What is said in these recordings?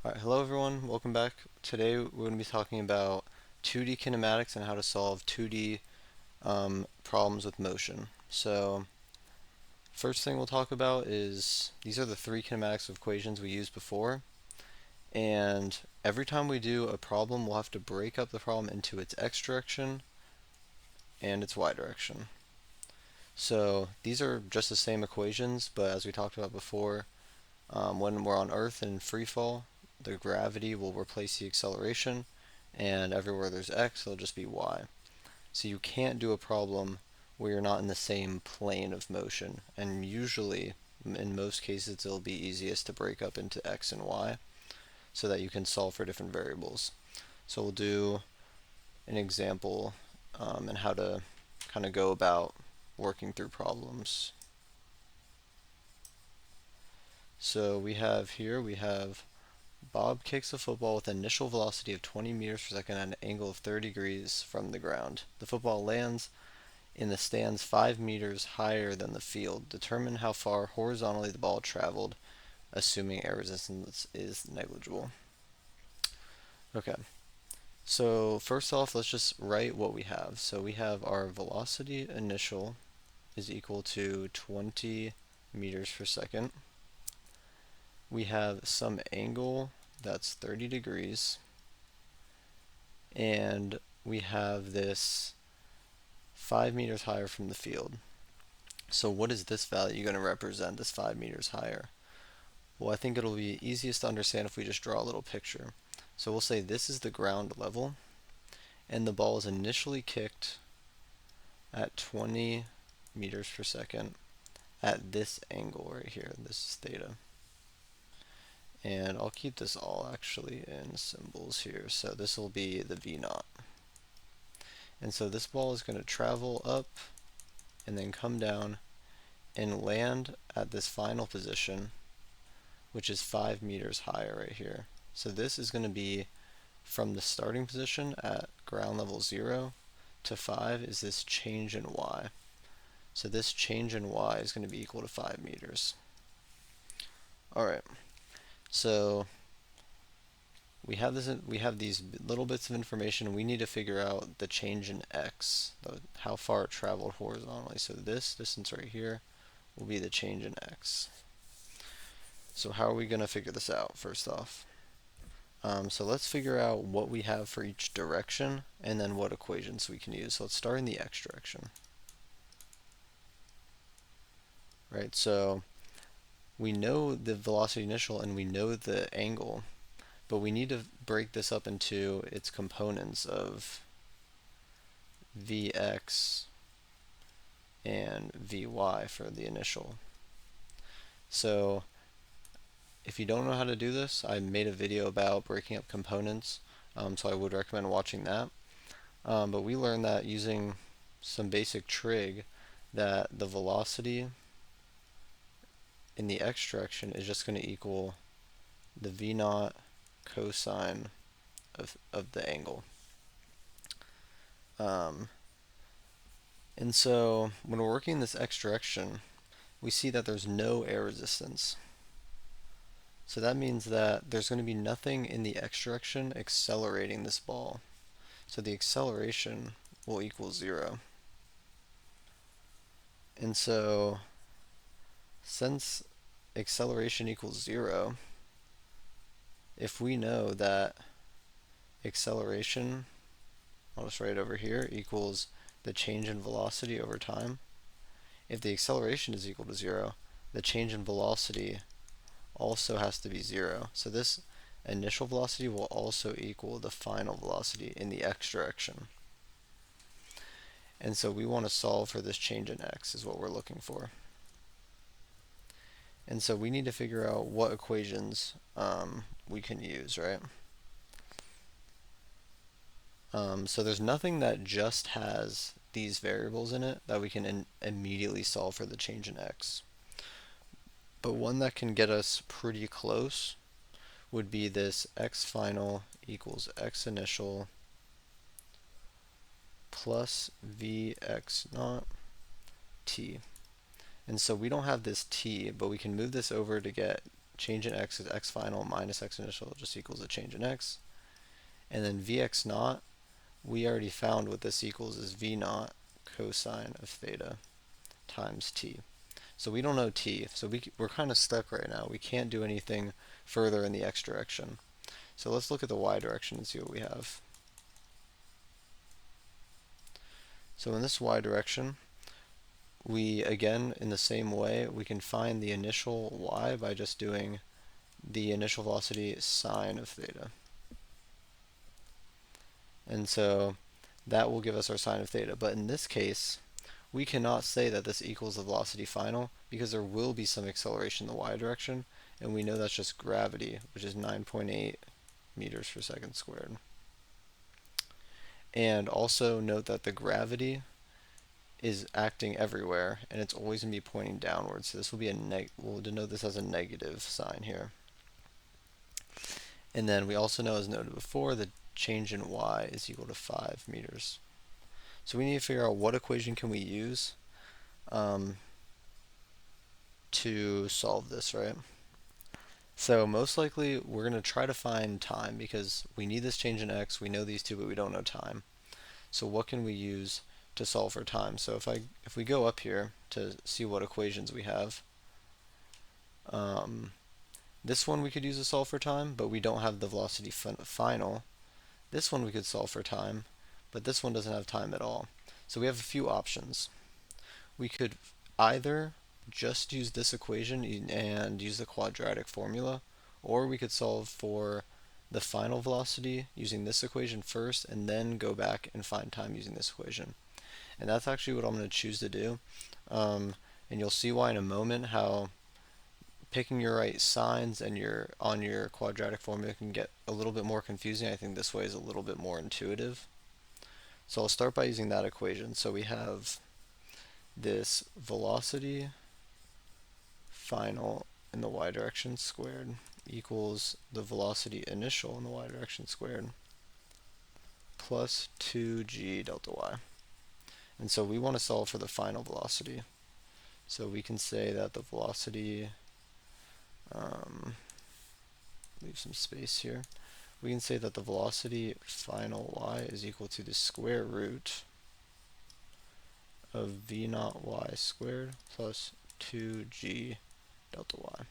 Alright, hello everyone, welcome back. Today we're going to be talking about 2D kinematics and how to solve 2D problems with motion. So, first thing we'll talk about is these are the three kinematics equations we used before, and every time we do a problem, we'll have to break up the problem into its x direction and its y direction. So, these are just the same equations, but as we talked about before, when we're on Earth in free fall, the gravity will replace the acceleration, and everywhere there's x, it'll just be y. So you can't do a problem where you're not in the same plane of motion, and usually, in most cases, it'll be easiest to break up into x and y so that you can solve for different variables. So we'll do an example and how to kind of go about working through problems. So we have Bob kicks a football with an initial velocity of 20 meters per second at an angle of 30 degrees from the ground. The football lands in the stands 5 meters higher than the field. Determine how far horizontally the ball traveled, assuming air resistance is negligible. Okay, so first off, let's just write what we have. So we have our velocity initial is equal to 20 meters per second. We have some angle that's 30 degrees, and we have this 5 meters higher from the field. So what is this value going to represent, this 5 meters higher? Well, I think it'll be easiest to understand if we just draw a little picture. So we'll say this is the ground level, and the ball is initially kicked at 20 meters per second at this angle right here. This is theta. And I'll keep this all actually in symbols here. So this will be the V naught. And so this ball is going to travel up and then come down and land at this final position, which is 5 meters higher right here. So this is going to be from the starting position at ground level 0 to 5 is this change in y. So this change in y is going to be equal to 5 meters. Alright, so we have these little bits of information, and we need to figure out the change in x, how far it traveled horizontally. So this distance right here will be the change in x. So how are we going to figure this out first off? So let's figure out what we have for each direction and then what equations we can use. So let's start in the x direction. Right, so we know the velocity initial and we know the angle, but we need to break this up into its components of Vx and Vy for the initial. So if you don't know how to do this, I made a video about breaking up components, so I would recommend watching that. But we learned that using some basic trig that the velocity in the x direction is just going to equal the V naught cosine of the angle. And so when we're working in this x direction, we see that there's no air resistance. So that means that there's going to be nothing in the x direction accelerating this ball. So the acceleration will equal 0. And so since acceleration equals 0, if we know that acceleration, I'll just write over here, equals the change in velocity over time, if the acceleration is equal to 0, the change in velocity also has to be 0. So this initial velocity will also equal the final velocity in the x direction. And so we want to solve for this change in x is what we're looking for. And so we need to figure out what equations we can use, right? So there's nothing that just has these variables in it that we can immediately solve for the change in x. But one that can get us pretty close would be this x final equals x initial plus Vx naught t. And so we don't have this t, but we can move this over to get change in x is x final minus x initial just equals a change in x. And then Vx naught, we already found what this equals is V naught cosine of theta times t. So we don't know t, so we're kind of stuck right now. We can't do anything further in the x direction. So let's look at the y direction and see what we have. So in this y direction, we, again, in the same way, we can find the initial y by just doing the initial velocity sine of theta. And so that will give us our sine of theta. But in this case, we cannot say that this equals the velocity final because there will be some acceleration in the y direction, and we know that's just gravity, which is 9.8 meters per second squared. And also note that the gravity is acting everywhere, and it's always going to be pointing downwards. So this will be we'll denote this as a negative sign here. And then we also know, as noted before, the change in y is equal to 5 meters. So we need to figure out what equation can we use to solve this, right? So most likely we're going to try to find time because we need this change in x, we know these two, but we don't know time. So what can we use to solve for time? So if we go up here to see what equations we have, this one we could use to solve for time, but we don't have the velocity final. This one we could solve for time, but this one doesn't have time at all. So we have a few options. We could either just use this equation and use the quadratic formula, or we could solve for the final velocity using this equation first and then go back and find time using this equation. And that's actually what I'm going to choose to do. And you'll see why in a moment, how picking your right signs and on your quadratic formula can get a little bit more confusing. I think this way is a little bit more intuitive. So I'll start by using that equation. So we have this velocity final in the y direction squared equals the velocity initial in the y direction squared plus 2g delta y. And so we want to solve for the final velocity. So we can say that the velocity, leave some space here, we can say that the velocity final y is equal to the square root of v naught y squared plus 2g delta y.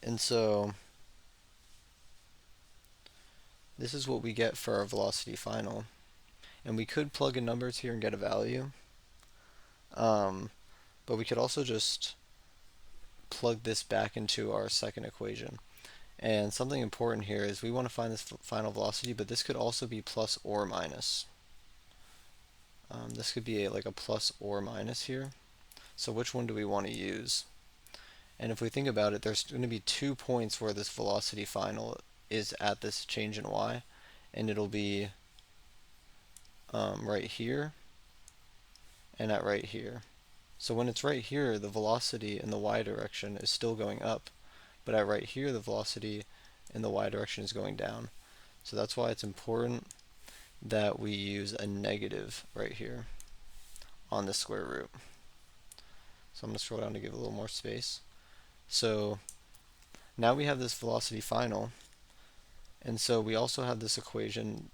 And so this is what we get for our velocity final. And we could plug in numbers here and get a value. But we could also just plug this back into our second equation. And something important here is we want to find this final velocity, but this could also be plus or minus. This could be like a plus or minus here. So which one do we want to use? And if we think about it, there's going to be 2 points where this velocity final is at this change in y, and it'll be right here and at right here. So when it's right here, the velocity in the y direction is still going up, but at right here, the velocity in the y direction is going down. So that's why it's important that we use a negative right here on the square root. So I'm going to scroll down to give a little more space. So now we have this velocity final, and so we also have this equation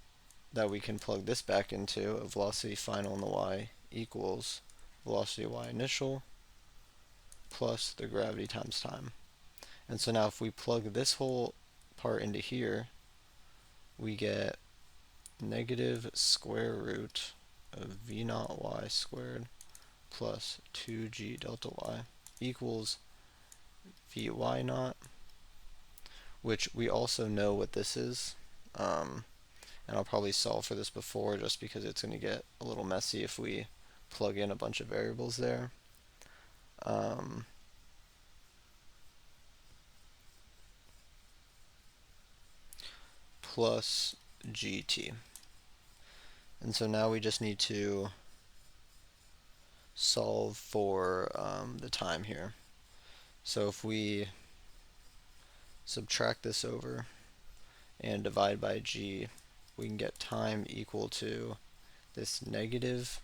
that we can plug this back into, a velocity final in the y equals velocity y initial plus the gravity times time. And so now if we plug this whole part into here, we get negative square root of v naught y squared plus 2g delta y equals vy naught, which we also know what this is. And I'll probably solve for this before just because it's going to get a little messy if we plug in a bunch of variables there. Plus gt. And so now we just need to solve for the time here. So if we subtract this over and divide by g, we can get time equal to this negative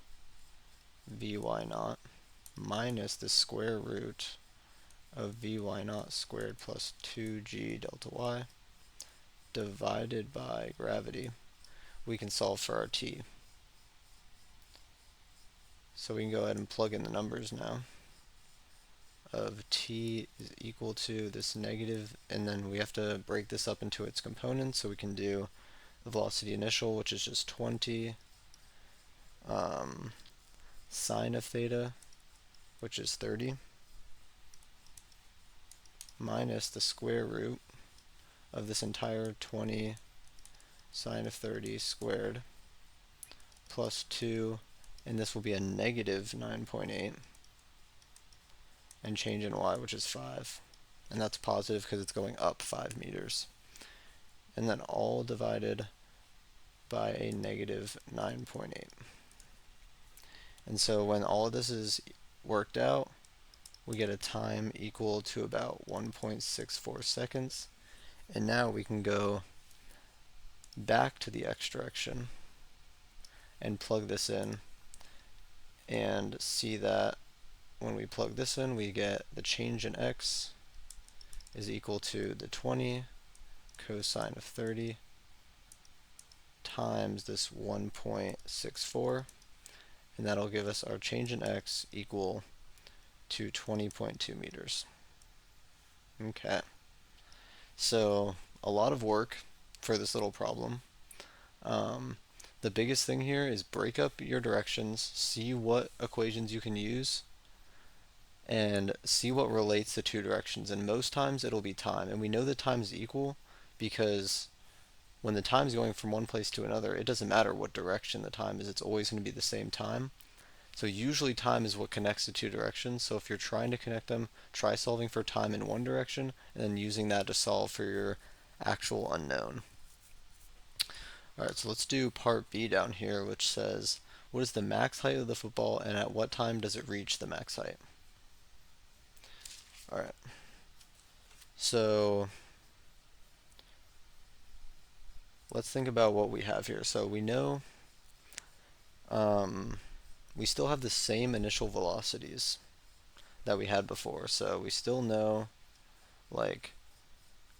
vy naught minus the square root of Vy naught squared plus 2g delta y divided by gravity, we can solve for our t. So we can go ahead and plug in the numbers now. Of t is equal to this negative, and then we have to break this up into its components, so we can do the velocity initial, which is just 20, sine of theta, which is 30, minus the square root of this entire 20 sine of 30 squared plus 2, and this will be a negative 9.8, and change in y, which is 5. And that's positive because it's going up 5 meters. And then all divided by a negative 9.8. And so when all of this is worked out, we get a time equal to about 1.64 seconds. And now we can go back to the x direction and plug this in and see that when we plug this in, we get the change in x is equal to the 20 cosine of 30 times this 1.64, and that'll give us our change in x equal to 20.2 meters. Okay, so a lot of work for this little problem. The biggest thing here is break up your directions, see what equations you can use, and see what relates the two directions. And most times it'll be time, and we know that time is equal because when the time is going from one place to another, it doesn't matter what direction the time is, it's always going to be the same time. So usually time is what connects the two directions. So if you're trying to connect them, try solving for time in one direction and then using that to solve for your actual unknown. Alright, so let's do part B down here, which says, what is the max height of the football and at what time does it reach the max height? Alright, so let's think about what we have here. So we know we still have the same initial velocities that we had before. So we still know, like,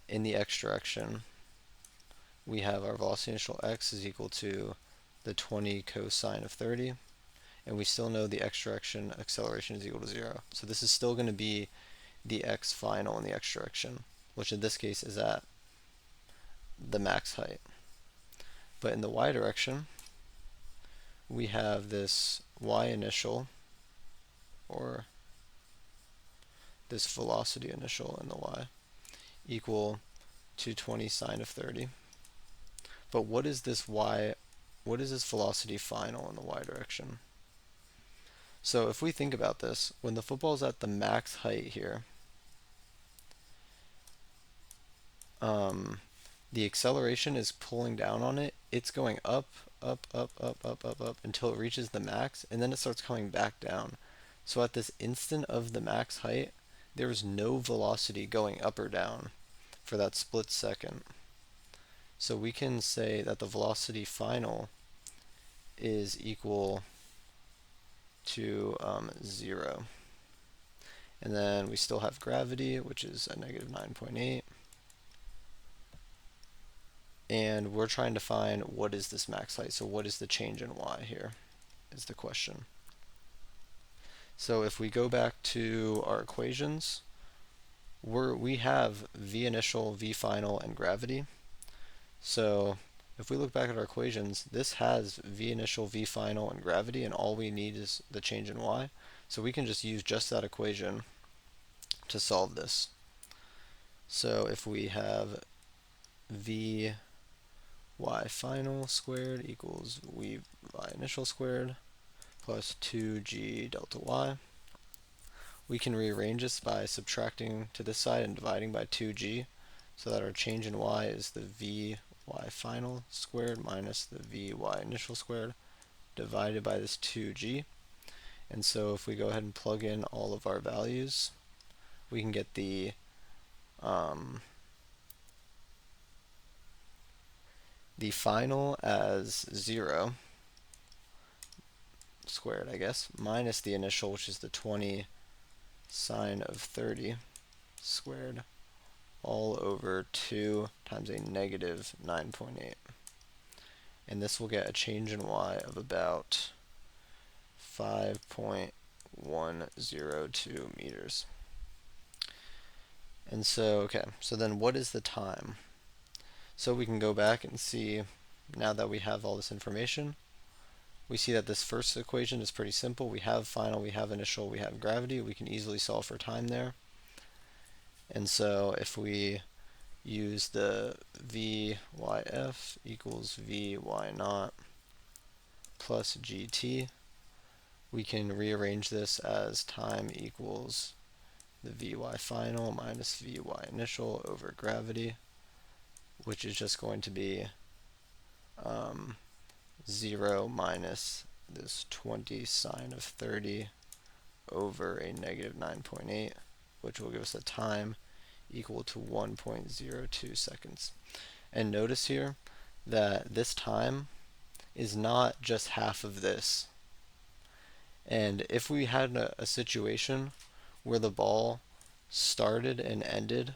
in the x direction, we have our velocity initial x is equal to the 20 cosine of 30, and we still know the x direction acceleration is equal to 0. So this is still going to be the x final in the x direction, which in this case is at the max height. But in the y direction, we have this y initial, or this velocity initial in the y, equal to 20 sine of 30. But what is this velocity final in the y direction? So if we think about this, when the football is at the max height here, the acceleration is pulling down on it. It's going up, up, up, up, up, up, up until it reaches the max, and then it starts coming back down. So at this instant of the max height, there is no velocity going up or down for that split second. So we can say that the velocity final is equal to 0. And then we still have gravity, which is a negative 9.8. And we're trying to find what is this max height. So what is the change in y here is the question. So if we go back to our equations, we have v initial, v final, and gravity. So if we look back at our equations, this has v initial, v final, and gravity, and all we need is the change in y. So we can just use just that equation to solve this. So if we have v y final squared equals v y initial squared plus 2g delta y, we can rearrange this by subtracting to this side and dividing by 2g, so that our change in y is the v y final squared minus the v y initial squared divided by this 2g. And so if we go ahead and plug in all of our values, we can get the final as 0 squared, I guess, minus the initial, which is the 20 sine of 30, squared all over 2 times a negative 9.8. And this will get a change in y of about 5.102 meters. And so, okay, so then what is the time? So we can go back and see, now that we have all this information, we see that this first equation is pretty simple. We have final, we have initial, we have gravity. We can easily solve for time there. And so if we use the VYF equals VY naught plus GT, we can rearrange this as time equals the Vy final minus Vy initial over gravity, which is just going to be 0 minus this 20 sine of 30 over a negative 9.8, which will give us a time equal to 1.02 seconds. And notice here that this time is not just half of this. And if we had a situation where the ball started and ended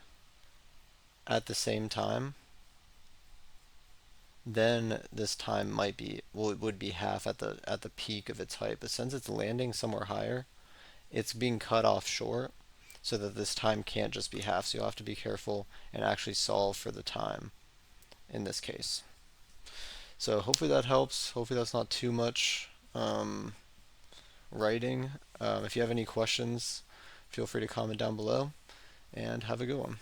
at the same time, then this time might be, well, it would be half at the peak of its height. But since it's landing somewhere higher, it's being cut off short, so that this time can't just be half. So you'll have to be careful and actually solve for the time in this case. So hopefully that helps. Hopefully that's not too much writing. If you have any questions, feel free to comment down below, and have a good one.